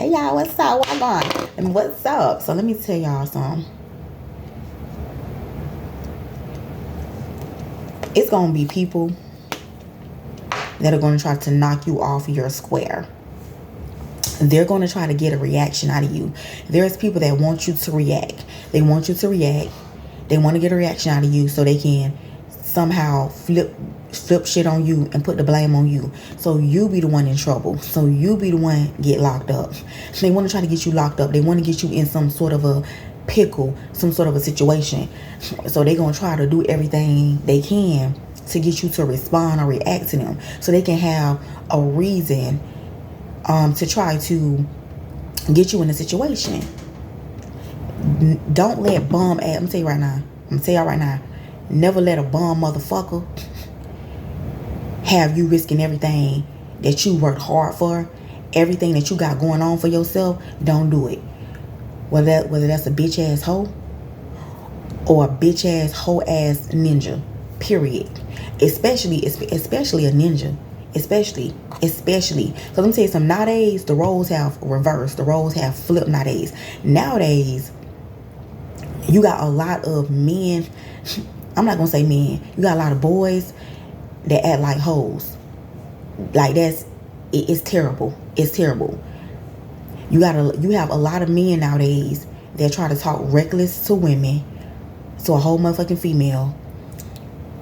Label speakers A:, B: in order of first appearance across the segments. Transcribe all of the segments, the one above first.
A: Hey y'all, what's up? What going? And what's up? So let me tell y'all something. It's gonna be people that are gonna try to knock you off your square. They're gonna try to get a reaction out of you. There's people that want you to react. They want you to react. They want to get a reaction out of you so they can somehow flip shit on you and put the blame on you. So you be the one in trouble. So you be the one get locked up. They want to try to get you locked up. They want to get you in some sort of a pickle, some sort of a situation. So they're going to try to do everything they can to get you to respond or react to them. So they can have a reason to try to get you in a situation. Don't let bum ass, I'm gonna tell y'all right now, never let a bum motherfucker have you risking everything that you worked hard for, everything that you got going on for yourself. Don't do it. Whether that's a bitch ass hoe or a bitch ass hoe ass ninja, period. Especially a ninja. Especially. Because I'm telling you some, nowadays the roles have reversed. The roles have flipped nowadays. Nowadays, you got a lot of men. I'm not gonna say men. You got a lot of boys that act like hoes. Like it's terrible. It's terrible. You have a lot of men nowadays that try to talk reckless to women, to a whole motherfucking female,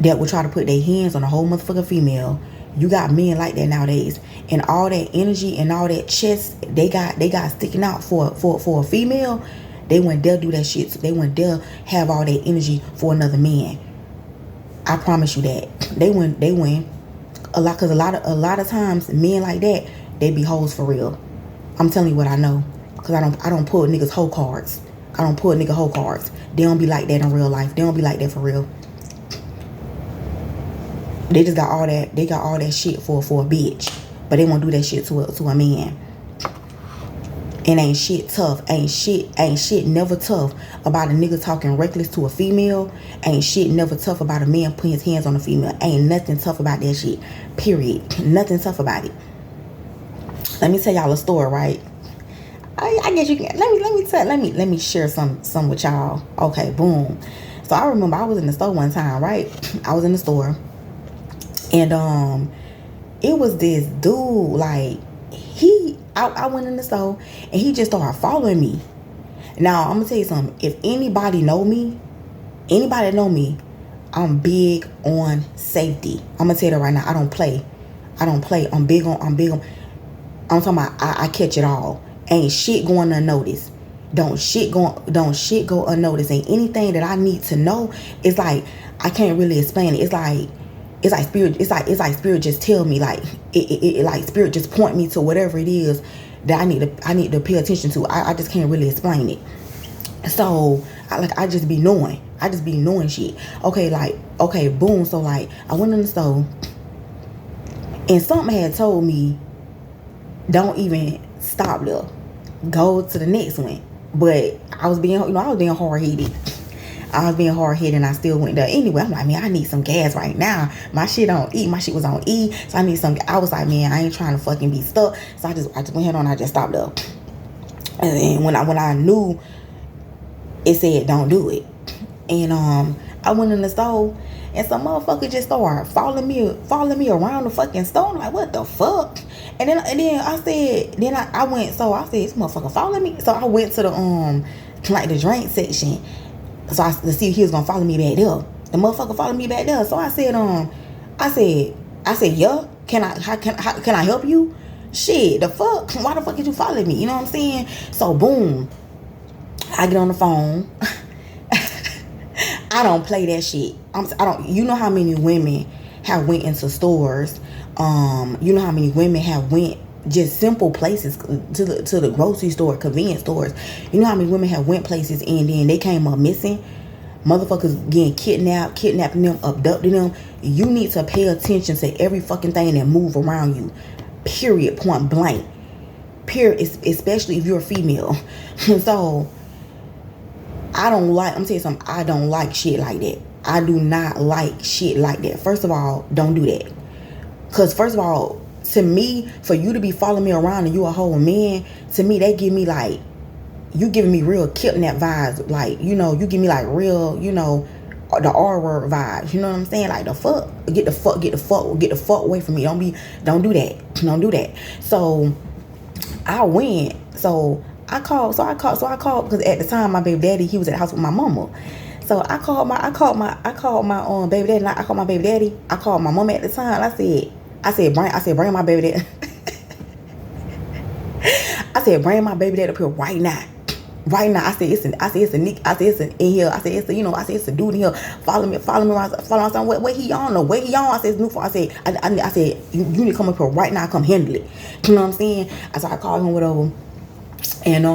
A: that will try to put their hands on a whole motherfucking female. You got men like that nowadays, and all that energy and all that chest they got sticking out for a female. They wouldn't dare do that shit. So they wouldn't dare have all that energy for another man. I promise you that they win a lot, because a lot of times men like that, they be hoes for real. I'm telling you what I know, because I don't pull niggas hoe cards. I don't pull nigga hoe cards. They don't be like that in real life. They don't be like that for real. They just got all that. They got all that shit for a bitch, but they won't do that shit to a man. And ain't shit tough. Ain't shit never tough about a nigga talking reckless to a female. Ain't shit never tough about a man putting his hands on a female. Ain't nothing tough about that shit. Period. Nothing tough about it. Let me tell y'all a story, right? I guess you can. Let me share some with y'all. Okay, boom. So I remember I was in the store one time, right? I was in the store, and it was this dude, like I went in the store and he just started following me. Now I'm gonna tell you something. If anybody know me, I'm big on safety. I'm gonna tell you that right now. I don't play. I'm big on. I'm talking about I catch it all. Ain't shit going unnoticed. Don't shit go unnoticed. Ain't anything that I need to know. It's like I can't really explain it. It's like spirit. It's like spirit just tell me, like it like spirit just point me to whatever it is that I need to pay attention to. I just can't really explain it. So I just be knowing. I just be knowing shit. Okay, boom. So like I went in the store and something had told me, don't even stop there. Go to the next one. But I was being hard-headed. And I still went there anyway. I'm like, man, I need some gas right now. My shit on E. My shit was on E. So I need some. I was like, man, I ain't trying to fucking be stuck. So I just went ahead on. I just stopped up. And then when I knew, it said don't do it. And I went in the store and some motherfucker just started following me around the fucking store. I'm like, what the fuck? And then I said, I went. So I said, this motherfucker following me. So I went to the drink section. So to see if he was gonna follow me back there. The motherfucker followed me back there. So I said, yeah, can I help you? Shit, the fuck? Why the fuck did you follow me? You know what I'm saying? So boom, I get on the phone. I don't play that shit. You know how many women have went into stores? You know how many women have went just simple places to the grocery store, convenience stores. You know how many women have went places and then they came up missing? Motherfuckers getting kidnapping them, abducting them. You need to pay attention to every fucking thing that move around you. Period. Point blank. Period. Especially if you're a female. So I'm telling you something. I don't like shit like that. I do not like shit like that. First of all, don't do that. Because first of all, to me, for you to be following me around and you a whole man, to me, they give me like, you giving me real kidnap vibes. Like, you know, you give me like real, you know, the R word vibes. You know what I'm saying? Like, the fuck, get the fuck away from me. Don't do that. So I went. So I called because at the time my baby daddy, he was at the house with my mama. So I called my baby daddy. I called my baby daddy. I called my mama at the time. I said, bring my baby daddy. I said, bring my baby daddy up here right now. Right now. I said, it's a Nick. I said, it's in here. I said, it's a dude in here. Follow me around. Where he on? No, where he on? I said, it's new for. I said, you need to come up here right now. Come handle it. You know what I'm saying? I called him whatever. And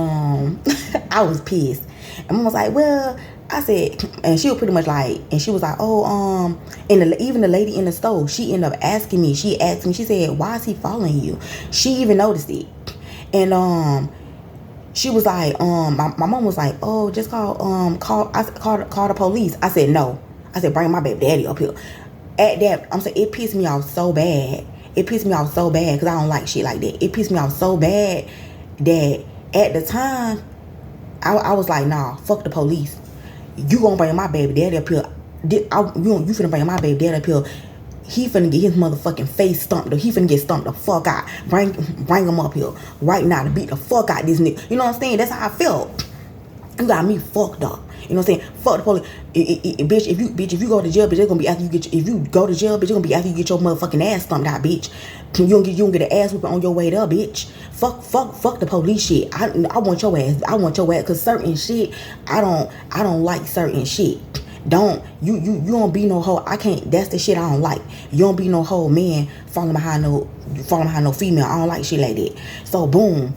A: I was pissed. And mom was like, well, I said, and she was pretty much like, and she was like, oh, and even the lady in the store, she ended up asking me. She asked me, she said, why is he following you? She even noticed it. And she was like, my mom was like, oh, just call the police. I said, no. I said, bring my baby daddy up here. At that, I'm saying, it pissed me off so bad. Because I don't like shit like that. It pissed me off so bad that at the time, I was like, nah, fuck the police. You gonna bring my baby daddy up here. You finna bring my baby daddy up here. He finna get his motherfucking face stumped. He finna get stumped the fuck out. Bring him up here right now to beat the fuck out this nigga. You know what I'm saying? That's how I felt. You got me fucked up. You know what I'm saying? Fuck the police. Bitch, if you go to jail, bitch, it's gonna be after you get. If you go to jail, bitch, it's gonna be after you get your motherfucking ass stumped out, bitch. You don't get an ass whooping on your way there, bitch. Fuck the police shit. I want your ass. Cause certain shit, I don't like certain shit. You don't be no hoe. I can't. That's the shit I don't like. You don't be no hoe man falling behind no female. I don't like shit like that. So boom.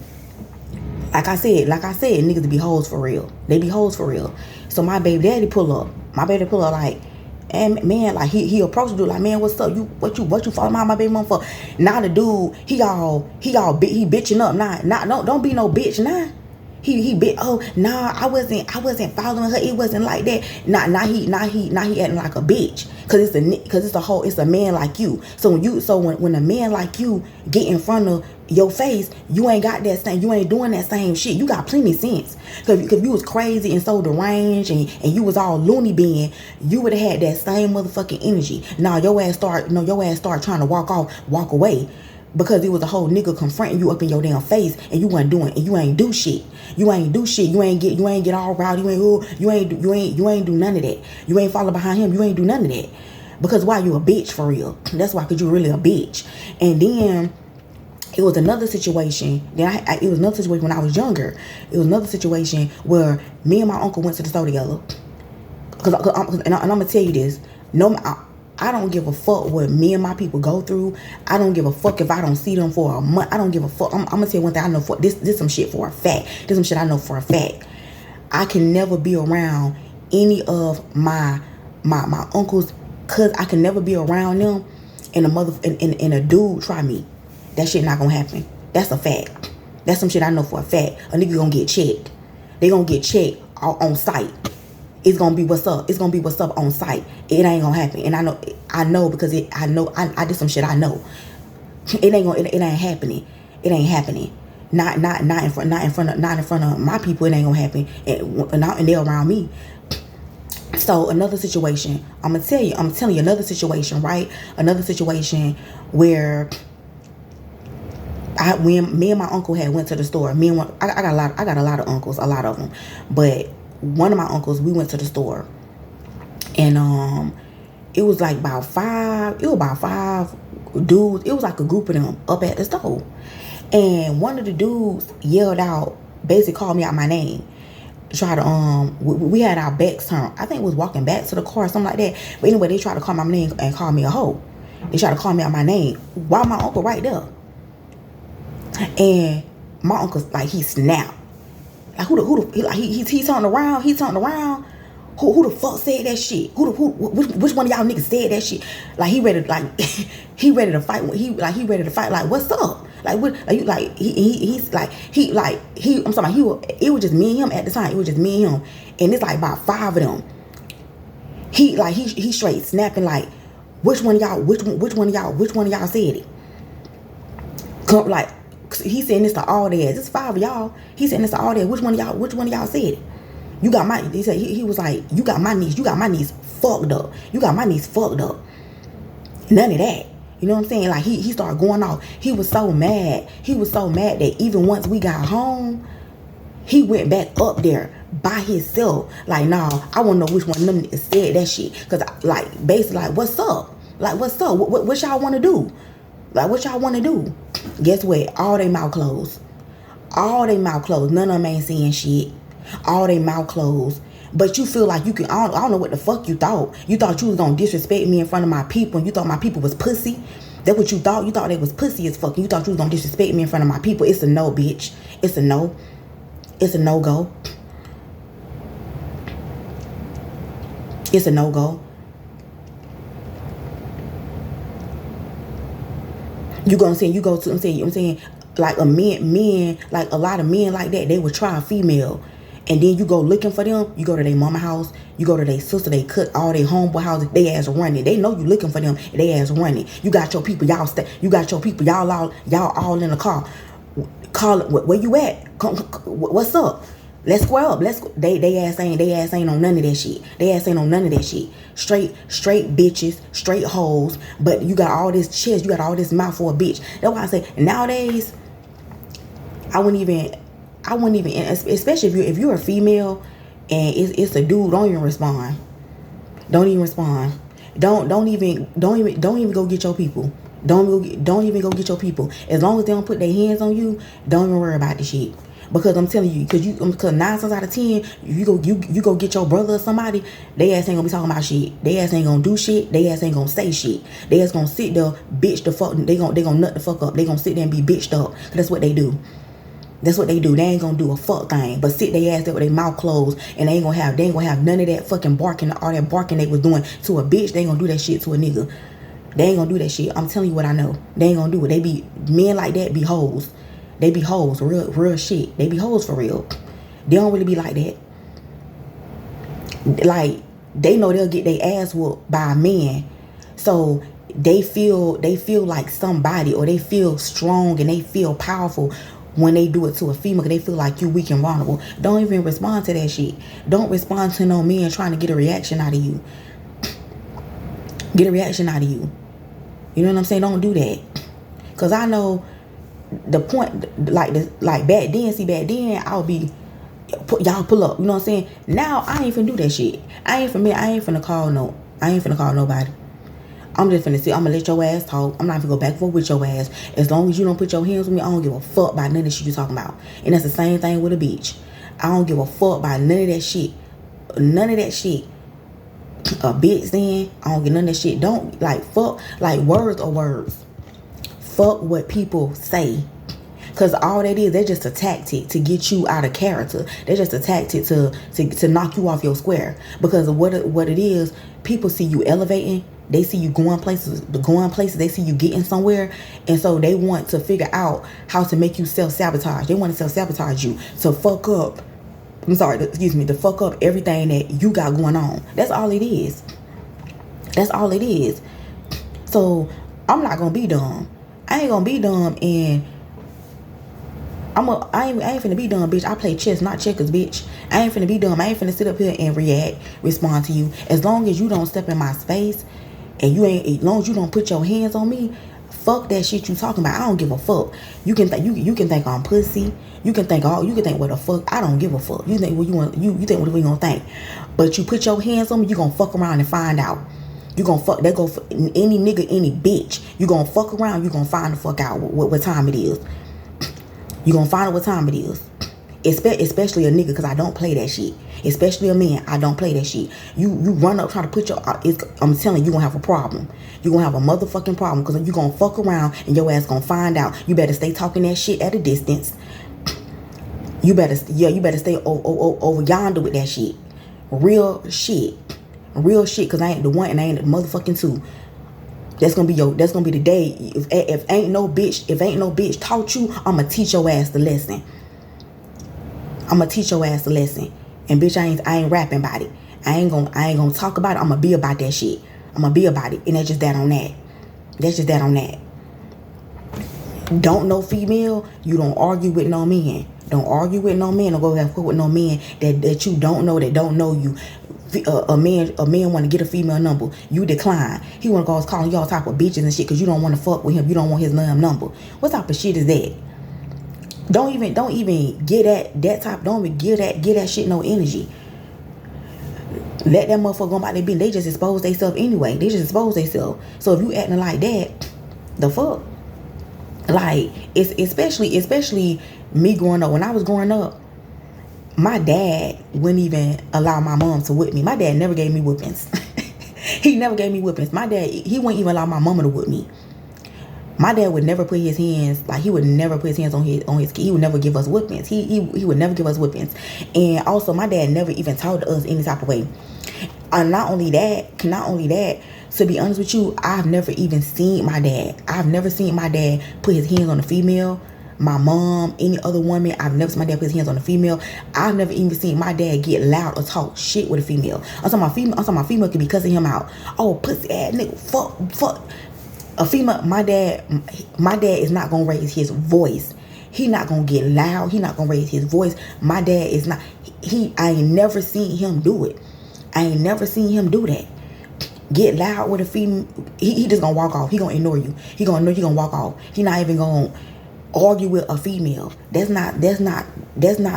A: Like I said, niggas be hoes for real. They be hoes for real. So my baby daddy pull up. Like, and man, like he approached the dude like, man, what's up? What you following my baby mom for? Now the dude, he bitching up. Nah, don't be no bitch now. He bit. Oh, nah, I wasn't following her. It wasn't like that. Now he acting like a bitch. Cause it's a man like you. So when a man like you get in front of your face, you ain't got that same. You ain't doing that same shit. You got plenty of sense. Cause if you was crazy and so deranged and you was all loony bin, you would have had that same motherfucking energy. Now your ass start trying to walk away. Because it was a whole nigga confronting you up in your damn face, and you ain't do shit. You ain't get all rowdy. You ain't do none of that. You ain't follow behind him. You ain't do none of that. Because why? You a bitch for real. That's why. Cause you really a bitch. And then it was another situation. It was another situation when I was younger. It was another situation where me and my uncle went to the store together. And I'm gonna tell you this. I don't give a fuck what me and my people go through. I don't give a fuck if I don't see them for a month. I don't give a fuck. I'm gonna tell you one thing I know for this some shit for a fact. This some shit I know for a fact. I can never be around any of my uncles, cause I can never be around them and a dude try me. That shit not gonna happen. That's a fact. That's some shit I know for a fact. A nigga gonna get checked. They gonna get checked on site. It's gonna be what's up. It's gonna be what's up on site. It ain't gonna happen. And I know because I did some shit I know. It ain't happening. It ain't happening. Not in front of my people. It ain't gonna happen. And they're around me. So another situation. I'm telling you another situation, right? Another situation where when me and my uncle had went to the store. I got a lot of uncles, a lot of them, but one of my uncles, we went to the store, and it was like about five dudes. It was like a group of them up at the store, and one of the dudes yelled out, basically called me out my name. Tried to we had our backs turned. I think we was walking back to the car or something like that. But anyway, they tried to call my name and call me a hoe. They tried to call me out my name while my uncle right there, and my uncle like he snapped. Like he turned around. Who the fuck said that shit? Which one of y'all niggas said that shit? Like he ready to fight. He ready to fight. Like what's up? Like what? Like he's like I'm talking about it was just me and him at the time. It was just me and him, and it's like about five of them. He straight snapping like which one of y'all said it? Come like he saying this to all the ass. It's 5 of y'all. He saying this to all the ass. Which one of y'all said it? You got my. He said he was like, you got my niece. You got my niece fucked up. You got my niece fucked up. None of that. You know what I'm saying? Like he started going off. He was so mad. He was so mad that even once we got home, he went back up there by himself. Like, nah, I want to know which one of them niggas said that shit. Cause like basically like, what's up? Like, what's up? What y'all want to do? Like, what y'all want to do? Guess what? All they mouth closed. All they mouth closed. None of them ain't saying shit. All they mouth closed. But you feel like you can, I don't know what the fuck you thought. You thought you was going to disrespect me in front of my people. And you thought my people was pussy. That's what you thought. You thought they was pussy as fuck. You thought you was going to disrespect me in front of my people. It's a no, bitch. It's a no. It's a no-go. It's a no-go. You gonna say, I'm saying, like men, like a lot of men like that, they would try a female. And then you go looking for them. You go to their mama house. You go to their sister. They cut all their homeboy houses. They ass running. They know you looking for them. They ass running. You got your people. Y'all stay. You got your people. Y'all all in the car. Call it. Where you at? Come, what's up? Let's square up. They ass ain't on none of that shit. They ass ain't on none of that shit. Straight bitches, straight hoes. But you got all this chest. You got all this mouth for a bitch. That's why I say nowadays, I wouldn't even, especially if you're a female and it's a dude, don't even respond. Don't even respond. Don't even go get your people. Don't even go get your people. As long as they don't put their hands on you, don't even worry about the shit. Because I'm telling you, because 9 times out of 10, you go get your brother or somebody, they ass ain't gonna be talking about shit. They ass ain't gonna do shit. They ass ain't gonna say shit. They ass gonna sit there, bitch the fuck. They gonna nut the fuck up. They gonna sit there and be bitched up. That's what they do. That's what they do. They ain't gonna do a fuck thing, but sit their ass there with their mouth closed, and they ain't gonna have none of that fucking barking, all that barking they was doing to a bitch. They ain't gonna do that shit to a nigga. They ain't gonna do that shit. I'm telling you what I know. They ain't gonna do it. They be men like that. Be hoes. They be hoes. Real shit. They be hoes for real. They don't really be like that. Like they know they'll get their ass whooped by a man, so they feel like somebody, or they feel strong and they feel powerful when they do it to a female. They feel like you weak and vulnerable. Don't even respond to that shit. Don't respond to no man trying to get a reaction out of you. Get a reaction out of you. You know what I'm saying? Don't do that. Cause I know the point, like back then, I would be, y'all pull up. You know what I'm saying? Now I ain't finna do that shit. I ain't finna call nobody. I'm just finna sit. I'm gonna let your ass talk. I'm not gonna go back and forth with your ass. As long as you don't put your hands on me, I don't give a fuck about none of the shit you talking about. And that's the same thing with a bitch. I don't give a fuck about none of that shit. None of that shit. A bitch then, I don't get none of that shit. Don't, like, fuck, like, words are words. Fuck what people say. Because all that is, they're just a tactic to get you out of character. They're just a tactic to knock you off your square. Because of what it is, people see you elevating. They see you going places. They see you getting somewhere. And so they want to figure out how to make you self-sabotage. They want to self-sabotage you. So fuck up. To fuck up everything that you got going on. That's all it is. That's all it is. So I'm not gonna be dumb. I ain't gonna be dumb, and I ain't finna be dumb, bitch. I play chess, not checkers, bitch. I ain't finna be dumb. I ain't finna sit up here and respond to you. As long as you don't step in my space, and as long as you don't put your hands on me, fuck that shit you talking about. I don't give a fuck. You can think I'm pussy. You can think what the fuck. I don't give a fuck. You think what you want. You think what we gonna think. But you put your hands on me, you gonna fuck around and find out. You gonna fuck. That go for any nigga, any bitch. You gonna fuck around. You gonna find the fuck out what time it is. You gonna find out what time it is. Especially a nigga, because I don't play that shit. Especially a man, I don't play that shit. You run up trying to put your... I'm telling you, you're gonna have a problem. You're gonna have a motherfucking problem, because you're gonna fuck around and your ass gonna find out. You better stay talking that shit at a distance. You better stay over yonder with that shit. Real shit, because I ain't the one and I ain't the motherfucking two. That's gonna be the day. If ain't no bitch taught you, I'ma teach your ass the lesson. I'ma teach your ass the lesson. And bitch, I ain't rapping about it. I ain't gonna talk about it. I'ma be about that shit. I'ma be about it. And that's just that on that. don't know female, you don't argue with no man. Don't argue with no man. Don't go have with no man that you don't know, that don't know you. A man want to get a female number, you decline. He want to go calling you all type of bitches and shit because you don't want to fuck with him. You don't want his number. What type of shit is that? Don't even get that type. Don't even give that shit no energy. Let that motherfucker go about their business. They just expose themselves anyway. They just expose themselves. So if you acting like that, the fuck. Like, it's especially me growing up. When I was growing up, my dad wouldn't even allow my mom to whip me. My dad never gave me whippings. He never gave me whippings. My dad, he wouldn't even allow my mama to whip me. My dad would never put his hands, like, he would never put his hands on his kid. He would never give us whippings. He would never give us whippings. And also, my dad never even talked to us any type of way. And not only that, to be honest with you, I've never even seen my dad. I've never seen my dad put his hands on a female, my mom, any other woman. I've never seen my dad put his hands on a female. I've never even seen my dad get loud or talk shit with a female. I'm talking my female could be cussing him out. Oh, pussy ass nigga, fuck. A female, my dad is not gonna raise his voice. He not gonna get loud. He not gonna raise his voice. My dad is not. I ain't never seen him do it. I ain't never seen him do that. Get loud with a female. He just gonna walk off. He gonna ignore you. He gonna know you gonna walk off. He not even gonna argue with a female. That's not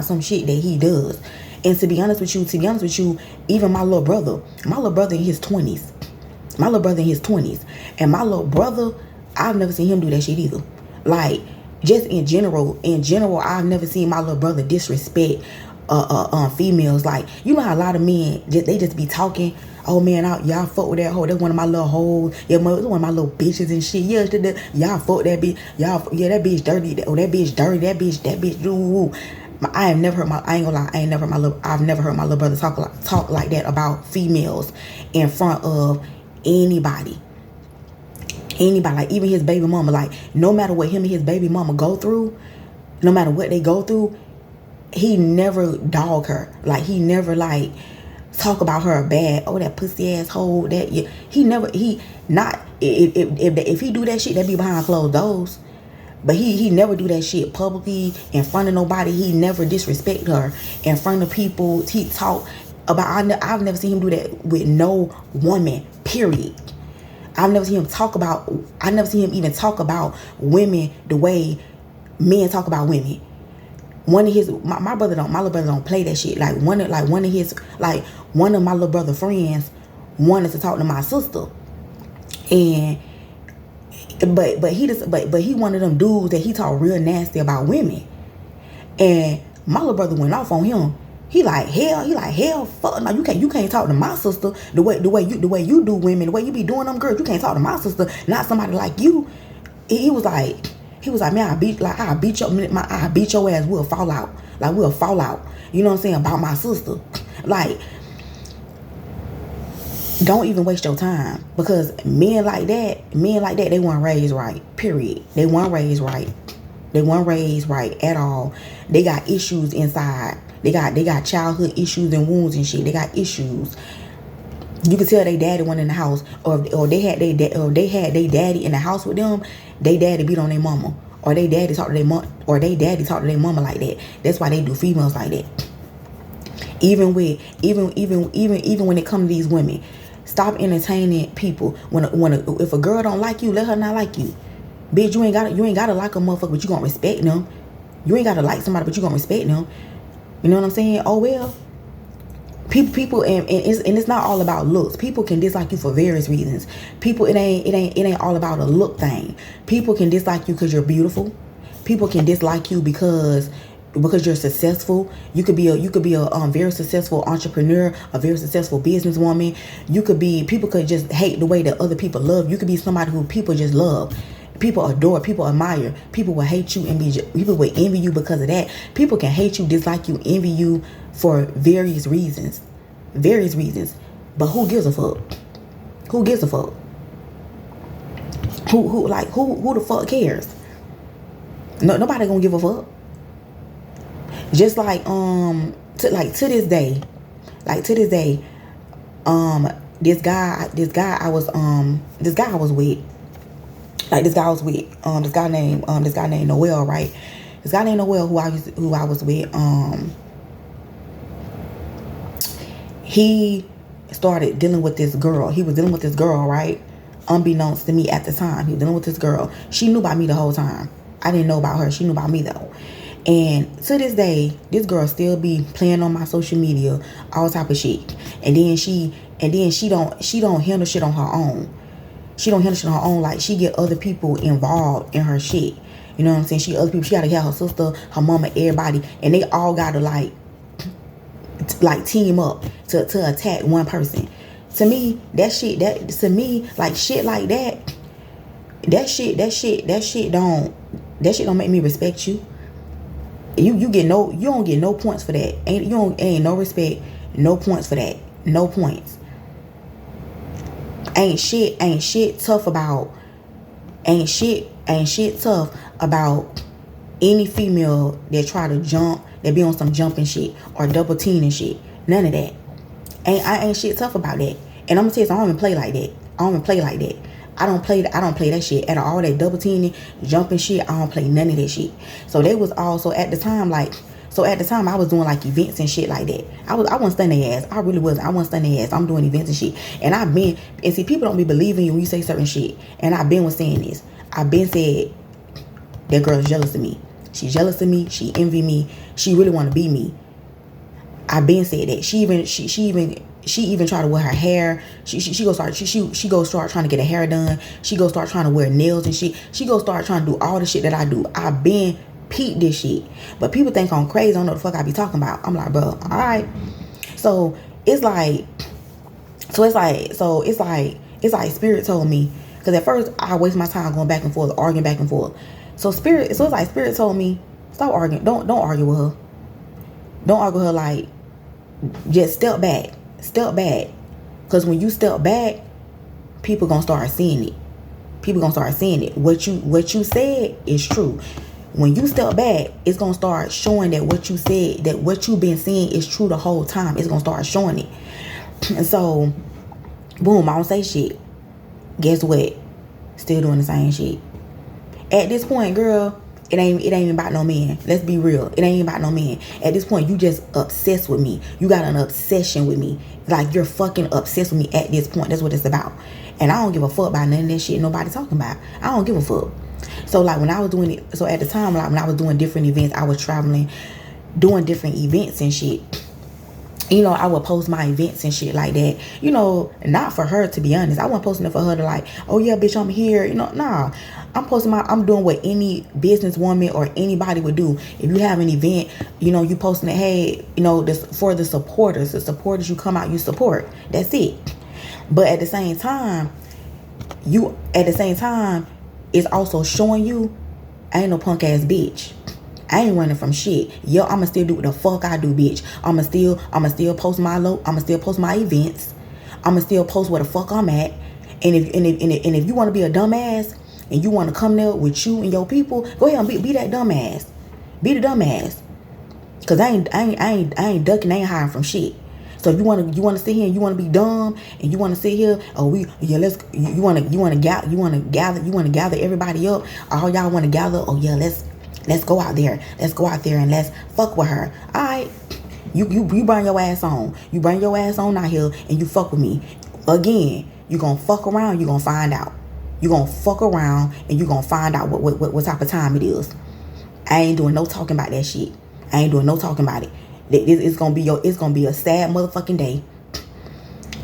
A: some shit that he does. And to be honest with you, even my little brother in his 20s. And my little brother, I've never seen him do that shit either. Like, just in general, I've never seen my little brother disrespect females. Like, you know how a lot of men they just be talking, oh man, y'all fuck with that hoe, that's one of my little hoes, yeah, that's one of my little bitches and shit, yeah, y'all fuck that bitch, y'all, yeah, that bitch dirty, that bitch dirty, that bitch do. I've never heard my little brother talk like that about females in front of anybody. Like even his baby mama. Like, no matter what him and his baby mama go through, no matter what they go through, he never dog her. Like, he never like talk about her bad. Oh, that pussy asshole. That, yeah. If he do that shit, that be behind closed doors. But he never do that shit publicly in front of nobody. He never disrespect her in front of people. He talk about. I've never seen him do that with no woman. Period. I've never seen him even talk about women the way men talk about women. One of his my little brother don't play that shit. Like one of my little brother friends wanted to talk to my sister, and but he one of them dudes that he talk real nasty about women, and my little brother went off on him. He like hell, fuck no, you can't talk to my sister the way you do women, the way you be doing them girls. You can't talk to my sister, not somebody like you. He was like, man, I beat your ass. We'll fall out. Like, we'll fall out. You know what I'm saying, about my sister. Like, don't even waste your time, because men like that, they weren't raised right. Period. They weren't raised right. They weren't raised right at all. They got issues inside. They got childhood issues and wounds and shit. They got issues. You can tell they daddy went in the house, or they had they daddy in the house with them. They daddy beat on their mama, or they daddy talk to their mom, or they daddy talk to their mama like that. That's why they do females like that. Even when it comes to these women, stop entertaining people. If a girl don't like you, let her not like you. Bitch, you ain't gotta like a motherfucker, but you gonna respect them. You ain't gotta like somebody, but you gonna respect them. You know what I'm saying? Oh well. People and it's not all about looks. People can dislike you for various reasons. People, it ain't all about a look thing. People can dislike you because you're beautiful. People can dislike you because you're successful. You could be a very successful entrepreneur, a very successful businesswoman. People could just hate the way that other people love. You could be somebody who people just love. People adore, people admire. People will hate you and people will envy you because of that. People can hate you, dislike you, envy you for various reasons. But who gives a fuck? Who gives a fuck? Who the fuck cares? No, nobody gonna give a fuck. Just like to this day, this guy I was with, Like this guy I was with, this guy named Noel, right? This guy named Noel who I was with, he started dealing with this girl. He was dealing with this girl, right? Unbeknownst to me at the time. He was dealing with this girl. She knew about me the whole time. I didn't know about her. She knew about me though. And to this day, this girl still be playing on my social media, all type of shit. And then she don't handle shit on her own. She don't handle shit on her own. Like, she get other people involved in her shit. You know what I'm saying? She gotta have her sister, her mama, everybody, and they all gotta like team up to attack one person. To me, that shit like that shit don't make me respect you. You don't get no points for that. Ain't no respect, no points for that. No points. Ain't shit tough about any female that try to jump, that be on some jumping shit or double team and shit. None of that. Ain't shit tough about that. And I'm gonna tell you, I don't even play like that. I don't play that shit at all. That double teaming, jumping shit, I don't play none of that shit. So they was also at the time I was doing like events and shit like that. I wasn't stunning their ass. I really wasn't. I wasn't stunning their ass. I'm doing events and shit. And see, people don't be believing you when you say certain shit. And I've been saying this. I've been said that girl's jealous of me. She's jealous of me. She envy me. She really want to be me. I've been said that. She even tried to wear her hair. She go start trying to get her hair done. She go start trying to wear nails and shit. She go start trying to do all the shit that I do. I've been peeped this shit. But people think I'm crazy. I don't know what the fuck I be talking about. I'm like, bro, alright. So it's like Spirit told me, because at first I waste my time going back and forth, arguing back and forth. So it's like Spirit told me, stop arguing. Don't argue with her. Don't argue with her. Like, just step back. Because when you step back, people gonna start seeing it. What you said is true. When you step back, it's gonna start showing that what you said, that what you've been saying is true the whole time. It's gonna start showing it. And so, boom, I don't say shit. Guess what? Still doing the same shit. At this point, girl, it ain't even about no man. Let's be real. It ain't about no man. At this point, you just obsessed with me. You got an obsession with me. Like, you're fucking obsessed with me at this point. That's what it's about. And I don't give a fuck about none of that shit nobody talking about. I don't give a fuck. So like when I was doing it, so at the time, like when I was doing different events, I was traveling, doing different events and shit. You know, I would post my events and shit like that. You know, not for her, to be honest. I wasn't posting it for her to like, oh yeah, bitch, I'm here. You know, nah. I'm doing what any businesswoman or anybody would do. If you have an event, you know, you posting it, hey, you know, this for the supporters. The supporters, you come out, you support. That's it. But at the same time, it's also showing you I ain't no punk ass bitch. I ain't running from shit. Yo, I'ma still do what the fuck I do, bitch. I'ma still post I'ma still post my events. I'ma still post where the fuck I'm at. And if you wanna be a dumbass and you wanna come there with you and your people, go ahead and be that dumbass. Be the dumbass. Cause I ain't ducking, I ain't hiding from shit. So if you wanna sit here and you wanna be dumb and you wanna sit here, you wanna gather everybody up, all y'all wanna gather, let's go out there. Let's go out there and let's fuck with her. Alright. You bring your ass on. You bring your ass on out here and you fuck with me. Again, you gonna fuck around, you gonna find out. You gonna fuck around and you gonna find out what type of time it is. I ain't doing no talking about that shit. I ain't doing no talking about it. It's gonna be a sad motherfucking day.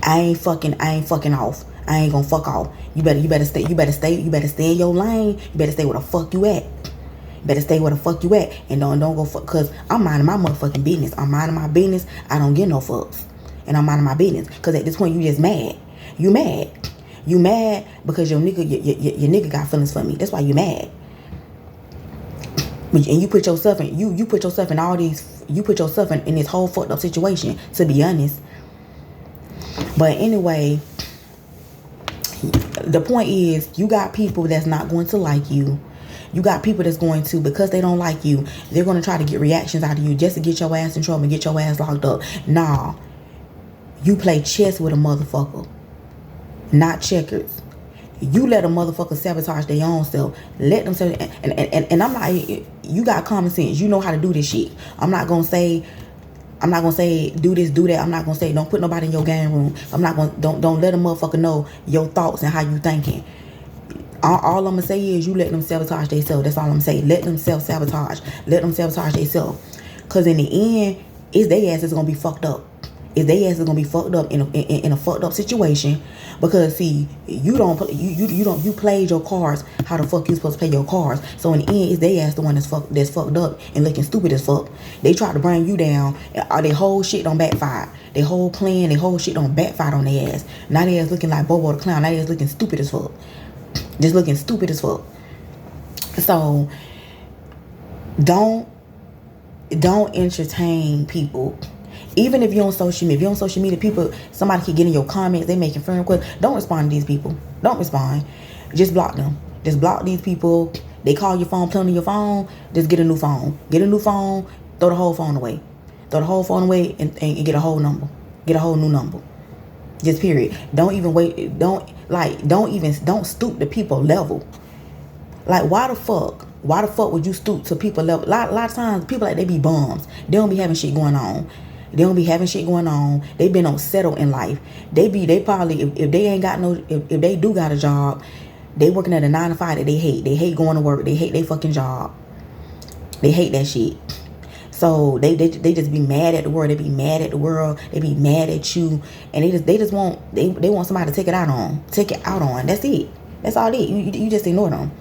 A: I ain't fucking off. I ain't gonna fuck off. You better stay in your lane. You better stay where the fuck you at. And don't go fuck, cause I'm minding my motherfucking business. I'm minding my business. I don't get no fucks. And I'm minding my business. Cause at this point you just mad. You mad because your nigga got feelings for me. That's why you mad. And you put yourself in all these. You put yourself in this whole fucked up situation, to be honest. But anyway, the point is, you got people that's not going to like you. You got people that's going to, because they don't like you, they're going to try to get reactions out of you just to get your ass in trouble and get your ass locked up. Nah. You play chess with a motherfucker, not checkers. You let a motherfucker sabotage their own self. Let them say, and I'm like, you got common sense. You know how to do this shit. I'm not gonna say do this, do that. I'm not gonna say don't put nobody in your game room. I'm not gonna don't let a motherfucker know your thoughts and how you thinking. All I'm gonna say is you let them sabotage themselves. That's all I'm saying. Let them self-sabotage. Let them sabotage themselves. Cause in the end, it's their ass is gonna be fucked up. It's their ass is gonna be fucked up in a fucked up situation. Because see, you played your cards how the fuck you supposed to play your cards. So in the end, it's their ass the one that's fucked up and looking stupid as fuck. They tried to bring you down. Their whole shit don't backfire. Their whole plan, their whole shit don't backfire on their ass. Now their ass looking like Bobo the Clown. Now their ass looking stupid as fuck. Just looking stupid as fuck. So don't entertain people. Even if you're on social media, people, somebody keep getting your comments, they making friend requests. Don't respond to these people. Don't respond. Just block them. Just block these people. They call your phone, play on your phone. Just get a new phone. Get a new phone. Throw the whole phone away. Throw the whole phone away and get a whole number. Get a whole new number. Just period. Don't even wait. Don't stoop to people level. Like why the fuck would you stoop to people level? A lot of times people like they be bums. They don't be having shit going on. They been on settle in life. They probably if they ain't got no if they do got a job, they working at a 9 to 5 that they hate. They hate going to work. They hate their fucking job. They hate that shit. So they just be mad at the world. They be mad at the world. They be mad at you, and they just want somebody to take it out on. That's it. That's all it is. You just ignore them.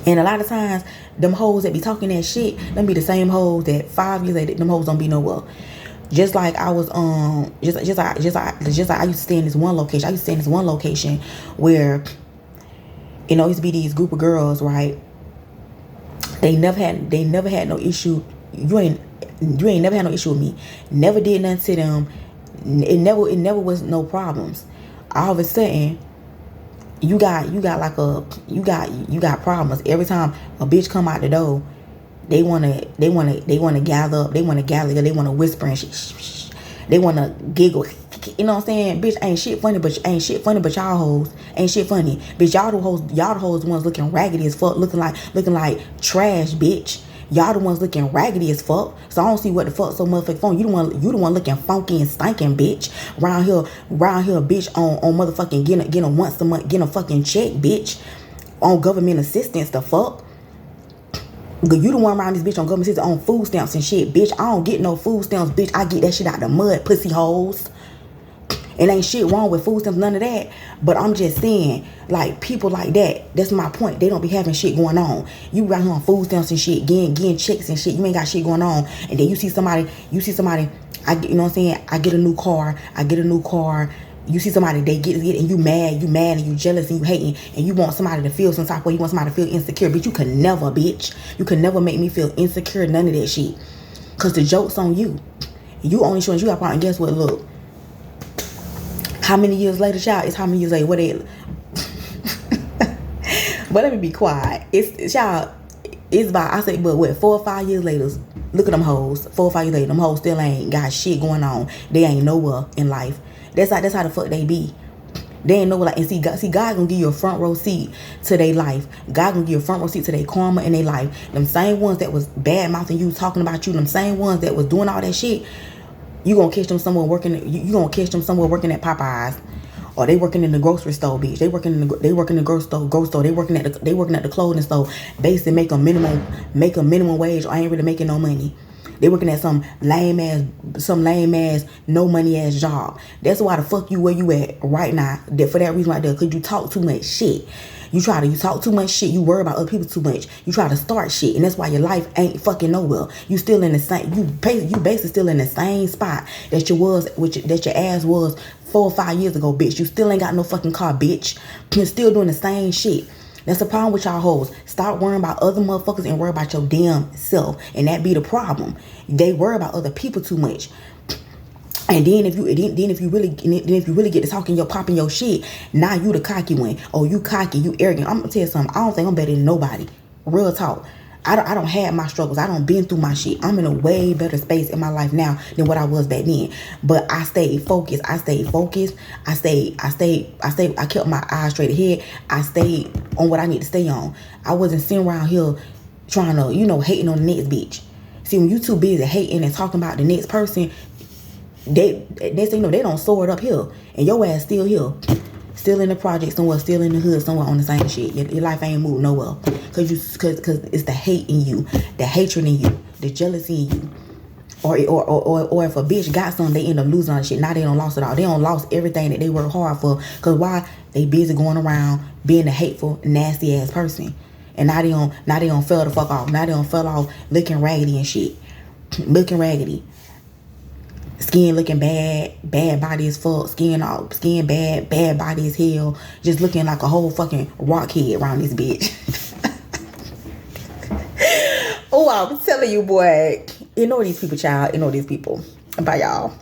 A: And a lot of times, them hoes that be talking that shit, them be the same hoes that 5 years later, them hoes don't be nowhere. Just like I was I used to stay in this one location. I used to stay in this one location where, it used to be these group of girls, right? They never had no issue. You ain't never had no issue with me. Never did nothing to them. It never was no problems. All of a sudden, you got problems. Every time a bitch come out the door, they wanna gather up. They wanna whisper and shit. They wanna giggle. You know what I'm saying? Bitch, ain't shit funny, but y'all hoes ain't shit funny. Bitch, y'all the hoes ones looking raggedy as fuck, looking like trash, bitch. Y'all the ones looking raggedy as fuck. So I don't see what the fuck so motherfucking phone. You the one looking funky and stinking, bitch. Round here, bitch, on motherfucking getting a once a month, getting a fucking check, bitch. On government assistance, the fuck. You the one around this bitch on government assistance on food stamps and shit, bitch. I don't get no food stamps, bitch. I get that shit out the mud, pussy hoes. And ain't shit wrong with food stamps, none of that. But I'm just saying, like, people like that, that's my point. They don't be having shit going on. You right here on food stamps and shit, getting checks and shit. You ain't got shit going on. And then you see somebody, you know what I'm saying? I get a new car. You see somebody, they get and you mad and you jealous and you hating and you want somebody to feel some type of way. You want somebody to feel insecure. Bitch, you could never, bitch. You could never make me feel insecure, none of that shit. Because the joke's on you. You only showing you got part. And guess what? Look. How many years later, child? It's how many years later? What they? But let me be quiet. It's about, I say, but what, 4 or 5 years later, look at them hoes. 4 or 5 years later, them hoes still ain't got shit going on. They ain't nowhere in life. That's how the fuck they be. They ain't nowhere. Like, and see, God gonna give you a front row seat to their life. God gonna give you a front row seat to their karma in their life. Them same ones that was bad mouthing you, talking about you, them same ones that was doing all that shit. You gonna catch them somewhere working. You gonna catch them somewhere working at Popeyes, or they working in the grocery store, bitch. They working in the grocery store. They working at the clothing store. Basically make a minimum wage, or ain't really making no money. They working at some lame ass, no money ass job. That's why the fuck you where you at right now. For that reason right there, cause you talk too much shit. You talk too much shit. You worry about other people too much. You try to start shit, and that's why your life ain't fucking nowhere. You still in the same. You basically still in the same spot that that your ass was 4 or 5 years ago, bitch. You still ain't got no fucking car, bitch. You're still doing the same shit. That's the problem with y'all hoes. Stop worrying about other motherfuckers and worry about your damn self, and that be the problem. They worry about other people too much. And then if you really get to talking, you're popping your shit. Now you the cocky one. Oh, you cocky, you arrogant. I'm gonna tell you something. I don't think I'm better than nobody. Real talk. I don't have my struggles. I don't been through my shit. I'm in a way better space in my life now than what I was back then. But I stayed focused. I kept my eyes straight ahead. I stayed on what I need to stay on. I wasn't sitting around here trying to, hating on the next bitch. See, when you too busy hating and talking about the next person, they don't soar it up here. And your ass still here. Still in the project somewhere, still in the hood somewhere on the same shit. Your life ain't moved nowhere. Cause it's the hate in you, the hatred in you, the jealousy in you. Or if a bitch got something, they end up losing all the shit. Now they don't lost it all. They don't lost everything that they worked hard for. Cause why? They busy going around being a hateful, nasty ass person. And now they don't fell the fuck off. Now they don't fell off looking raggedy and shit. Looking raggedy. Skin looking bad, bad body as fuck, skin bad, bad body as hell, just looking like a whole fucking rock head around this bitch. Oh, I'm telling you, boy, these people, child, these people. Bye, y'all.